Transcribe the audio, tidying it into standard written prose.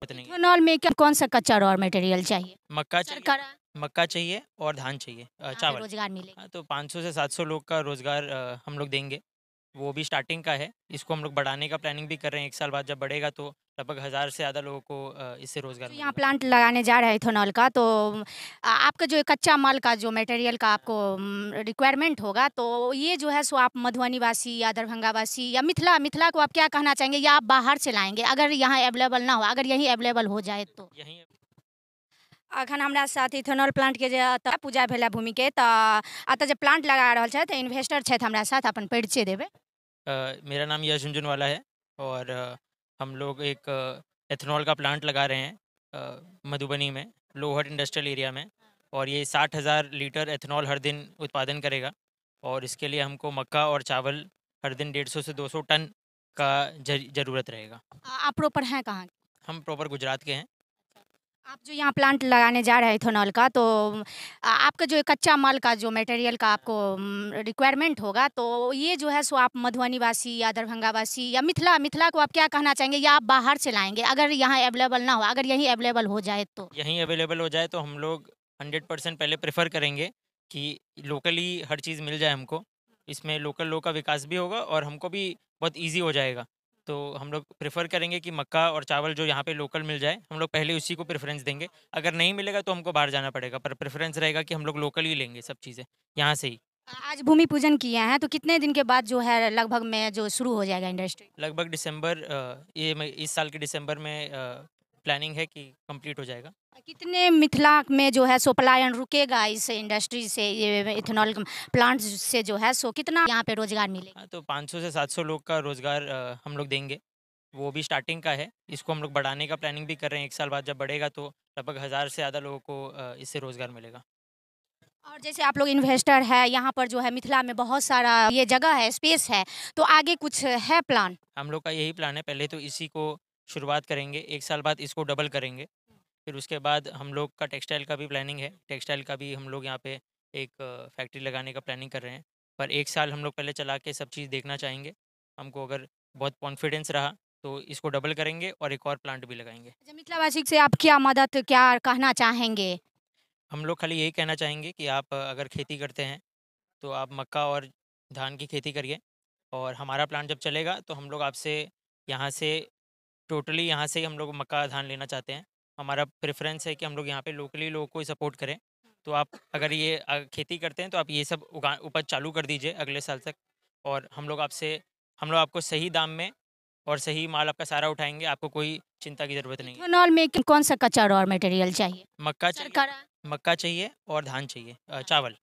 नहीं है। इथेनॉल में कौन सा कच्चा रॉ मटेरियल चाहिए? मक्का चाहिए, सरकार मक्का चाहिए और धान चाहिए, यहाँ पे चावल। रोजगार मिलेगा। हाँ, तो 500 से 700 लोग का रोज़गार हम लोग देंगे। वो भी स्टार्टिंग का है। इसको हम लोग बढ़ाने का प्लानिंग भी कर रहे हैं। 1 साल बाद जब बढ़ेगा तो लगभग 1000 से ज़्यादा लोगों को इससे रोज़गार जो यहाँ मिलेगा। प्लांट लगाने जा रहे हैं इथेनॉल का, तो आपका जो कच्चा माल का जो मटेरियल का आपको रिक्वायरमेंट होगा, तो ये जो है सो आप मधुबनी वासी या दरभंगा वासी या मिथिला मिथिला को आप क्या कहना चाहेंगे, या आप बाहर से लाएंगे अगर यहाँ अवेलेबल ना हो, अगर यहीं अवेलेबल हो जाए तो? यहीं अखन हमरा साथ इथेनॉल प्लांट के जे एतऽ पूजा भेला भूमि के, तऽ एतऽ जे प्लांट लगा रहल छथि इन्वेस्टर छथि हमरा साथ, अपन परिचय देबै। मेरा नाम यश झुनझुनवाला है और हम लोग एक एथेनॉल का प्लांट लगा रहे हैं मधुबनी में, लोहट इंडस्ट्रियल एरिया में। और ये 60,000 लीटर एथेनॉल हर दिन उत्पादन करेगा। और इसके लिए हमको मक्का और चावल हर दिन 150 से 200 टन का ज़रूरत रहेगा। आप प्रॉपर हैं कहाँ के? हम प्रॉपर गुजरात के हैं। आप जो यहाँ प्लांट लगाने जा रहे हैं इथेनॉल का, तो आपका जो कच्चा माल का जो मटेरियल का आपको रिक्वायरमेंट होगा, तो ये जो है सो आप मधुबनी वासी या दरभंगा वासी या मिथिला मिथिला को आप क्या कहना चाहेंगे, या आप बाहर से लाएंगे अगर यहाँ अवेलेबल ना हो, अगर यहीं अवेलेबल हो जाए तो? यहीं अवेलेबल हो जाए तो हम लोग 100% पहले प्रेफर करेंगे कि लोकली हर चीज़ मिल जाए हमको। इसमें लोकल लोग का विकास भी होगा और हमको भी बहुत ईज़ी हो जाएगा। तो हम लोग प्रेफ़र करेंगे कि मक्का और चावल जो यहाँ पे लोकल मिल जाए, हम लोग पहले उसी को प्रेफ़रेंस देंगे। अगर नहीं मिलेगा तो हमको बाहर जाना पड़ेगा, पर प्रेफ़रेंस रहेगा कि हम लोग लोकल ही लेंगे सब चीज़ें, यहाँ से ही। आज भूमि पूजन किए हैं, तो कितने दिन के बाद जो है लगभग में जो शुरू हो जाएगा इंडस्ट्री? लगभग दिसंबर इस साल के दिसंबर में प्लानिंग है कि कंप्लीट हो जाएगा। कितने मिथिला में जो है सो पलायन रुकेगा इस इंडस्ट्री से, ये इथेनॉल प्लांट से जो है सो कितना यहाँ पे रोजगार मिलेगा? हाँ, तो 500 से 700 लोग का रोज़गार हम लोग देंगे। वो भी स्टार्टिंग का है। इसको हम लोग बढ़ाने का प्लानिंग भी कर रहे हैं। 1 साल बाद जब बढ़ेगा तो लगभग 1000 से ज़्यादा लोगों को इससे रोज़गार मिलेगा। और जैसे आप लोग इन्वेस्टर है यहाँ पर, जो है मिथिला में बहुत सारा ये जगह है, स्पेस है, तो आगे कुछ है प्लान? हम लोग का यही प्लान है, पहले तो इसी को शुरुआत करेंगे, 1 साल बाद इसको डबल करेंगे। फिर उसके बाद हम लोग का टेक्सटाइल का भी प्लानिंग है। टेक्सटाइल का भी हम लोग यहाँ पे एक फैक्ट्री लगाने का प्लानिंग कर रहे हैं। पर 1 साल हम लोग पहले चला के सब चीज़ देखना चाहेंगे। हमको अगर बहुत कॉन्फिडेंस रहा तो इसको डबल करेंगे और एक और प्लांट भी लगाएँगे। अच्छा, मिथिलावासी से आप क्या मदद क्या कहना चाहेंगे? हम लोग खाली यही कहना चाहेंगे कि आप अगर खेती करते हैं तो आप मक्का और धान की खेती करिए। और हमारा प्लांट जब चलेगा तो हम लोग आपसे यहाँ से टोटली यहाँ से ही हम लोग मक्का धान लेना चाहते हैं। हमारा प्रेफरेंस है कि हम लोग यहाँ पे लोकली लोगों को ही सपोर्ट करें। तो आप अगर ये खेती करते हैं तो आप ये सब उगा उपज चालू कर दीजिए अगले साल तक। और हम लोग आपको सही दाम में और सही माल आपका सारा उठाएंगे। आपको कोई चिंता की ज़रूरत नहीं है। इथेनॉल में कौन सा कच्चा रॉ मटेरियल चाहिए? मक्का चाहिए, सरकार मक्का चाहिए और धान चाहिए, चावल।